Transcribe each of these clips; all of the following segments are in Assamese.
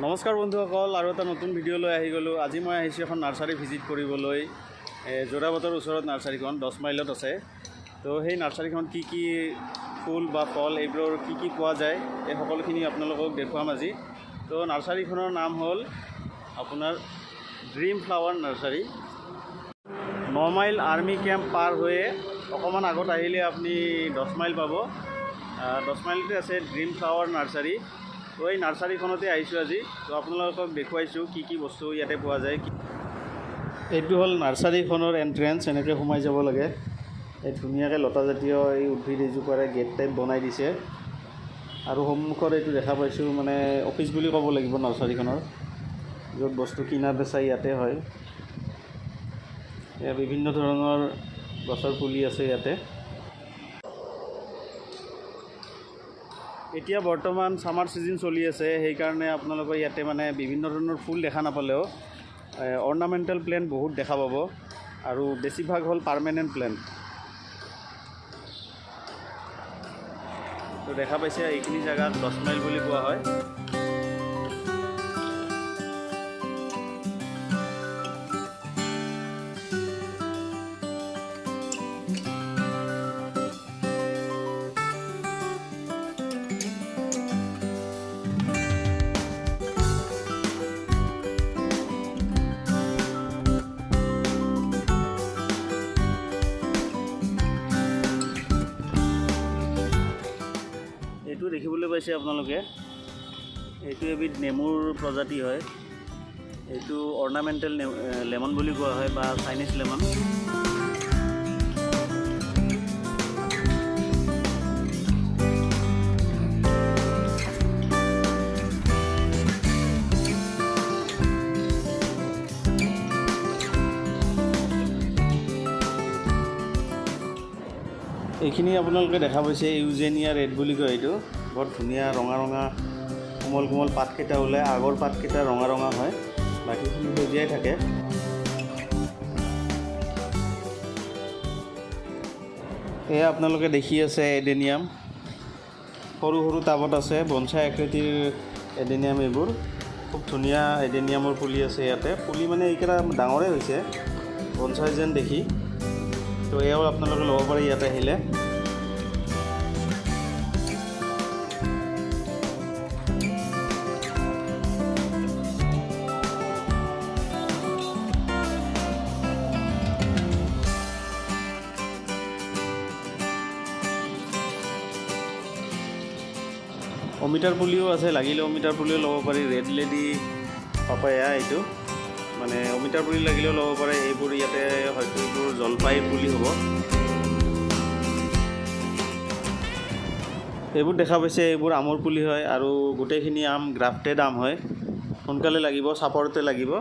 নমস্কাৰ বন্ধুসকল, আৰু এটা নতুন ভিডিঅ' লৈ আহি গ'লোঁ। আজি মই আহিছোঁ এখন নাৰ্চাৰী ভিজিট কৰিবলৈ। যোৰাবাটৰ ওচৰত নাৰ্চাৰীখন 10 মাইলত আছে। তো সেই নাৰ্চাৰীখন কি কি ফুল বা ফল এইবোৰৰ কি পোৱা যায় এই সকলোখিনি আপোনালোকক দেখুৱাম আজি। তো নাৰ্চাৰীখনৰ নাম হ'ল আপোনাৰ dream flower nursery. 9 mile army camp পাৰ হৈয়ে অকণমান আগত আহিলে আপুনি 10 মাইল পাব। 10 মাইলতে আছে ড্ৰিম ফ্লাৱাৰ নাৰ্চাৰী। তো এই নাৰ্চাৰীখনতে আহিছোঁ আজি। তো আপোনালোকক দেখুৱাইছোঁ কি বস্তু ইয়াতে পোৱা যায়। এইটো হ'ল নাৰ্চাৰীখনৰ এণ্ট্ৰেঞ্চ। এনেকৈ সোমাই যাব লাগে। এই ধুনীয়াকৈ লতাজাতীয় এই উদ্ভিদ এজোপাৰে গেট টাইপ বনাই দিছে। আৰু সন্মুখত এইটো দেখা পাইছোঁ, মানে অফিচ বুলি ক'ব লাগিব নাৰ্চাৰীখনৰ, য'ত বস্তু কিনা বেচা ইয়াতে হয়। বিভিন্ন ধৰণৰ গছৰ পুলি আছে ইয়াতে। এতিয়া বৰ্তমান ছামাৰ ছিজন চলি আছে, সেইকাৰণে আপোনালোকৰ ইয়াতে মানে বিভিন্ন ধৰণৰ ফুল দেখা নাপালেও অৰ্নামেণ্টেল প্লেণ্ট বহুত দেখা পাব, আৰু বেছিভাগ হ'ল পাৰ্মানেণ্ট প্লেণ্ট। তো দেখা পাইছে এইখিনি জেগাক 10 মাইল বুলি কোৱা হয়। এইটো দেখিবলৈ পাইছে আপোনালোকে, এইটো এবিধ নেমুৰ প্ৰজাতি হয়। এইটো অৰ্নামেণ্টেল লেমন বুলি কোৱা হয়, বা চাইনিজ লেমন। এইখিনি আপোনালোকে দেখা পাইছে ইউজেনিয়া ৰেড বুলি কয়। এইটো বৰ ধুনীয়া ৰঙা ৰঙা কোমল কোমল পাতকেইটা ওলায়। আগৰ পাতকেইটা ৰঙা ৰঙা হয়, বাকীখিনি সেউজীয়াই থাকে। এয়া আপোনালোকে দেখি আছে এডেনিয়াম, সৰু সৰু টাবত আছে, বনচাই আকৃতিৰ এডেনিয়াম। এইবোৰ খুব ধুনীয়া এডেনিয়ামৰ পুলি আছে ইয়াতে। পুলি মানে এইকেইটা ডাঙৰেই হৈছে, বনচাই যেন দেখি। তো এয়াও আপোনালোকে ল'ব পাৰে ইয়াতে আহিলে। অমিতাৰ পুলিও আছে, লাগিলে অমিতাৰ পুলিও ল'ব পাৰি। ৰেড লেডি পাপায়া এইটো, মানে অমিতাৰ পুলি লাগিলেও ল'ব পাৰে। এইবোৰ ইয়াতে হয়তো এইবোৰ জলফাইৰ পুলি হ'ব। এইবোৰ দেখা পাইছে, এইবোৰ আমৰ পুলি হয়, আৰু গোটেইখিনি আম গ্ৰাফটেড আম হয়। সোনকালে লাগিব, চাপৰতে লাগিব।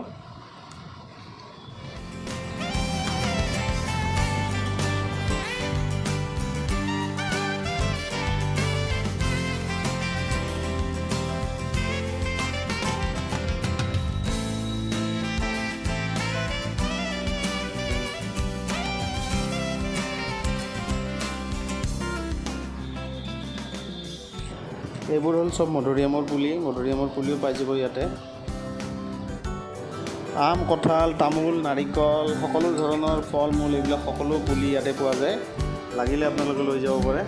এইবোৰ হ'ল চব মধুৰিআমৰ পুলি। মধুৰিআমৰ পুলিও পাই যাব ইয়াতে। আম, কঁঠাল, তামোল, নাৰিকল, সকলো ধৰণৰ ফল মূল, এইবিলাক সকলো পুলি ইয়াতে পোৱা যায়। লাগিলে আপোনালোকে লৈ যাব পাৰে।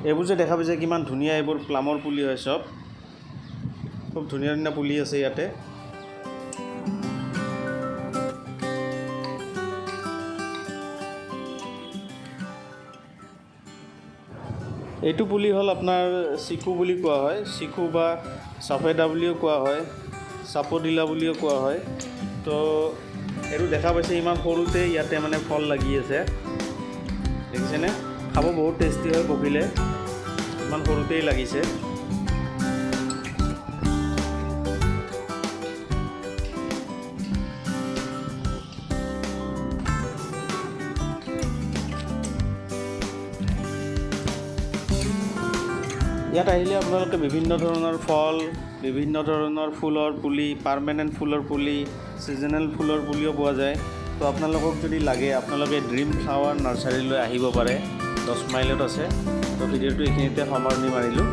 এইবোৰ যে দেখা পাইছে কিমান ধুনীয়া, এইবোৰ প্লামৰ পুলি হয় চব। খুব ধুনীয়া ধুনীয়া পুলি আছে ইয়াতে। এইটো পুলি হ'ল আপোনাৰ চিকু বুলি কোৱা হয়। চিকু বা চাফেদা বুলিও কোৱা হয়, চাপদিলা বুলিও কোৱা হয়। তো এইটো দেখা পাইছে ইমান সৰুতে ইয়াতে মানে ফল লাগি আছে, দেখিছেনে? খাব বহুত টেষ্টি হয়, পকিলে। ইমান সৰুতেই লাগিছে। ইয়াত আহিলে আপোনালোকে বিভিন্ন ধৰণৰ ফল, বিভিন্ন ধৰণৰ ফুলৰ পুলি, পাৰ্মানেণ্ট ফুলৰ পুলি, ছিজনেল ফুলৰ পুলিও পোৱা যায়। তো আপোনালোকক যদি লাগে আপোনালোকে ড্ৰিম ফ্লাৱাৰ নাৰ্চাৰীলৈ আহিব পাৰে 10 মাইলত আছে তো ভিডিঅ'টো এইখিনিতে সামৰণি মাৰিলোঁ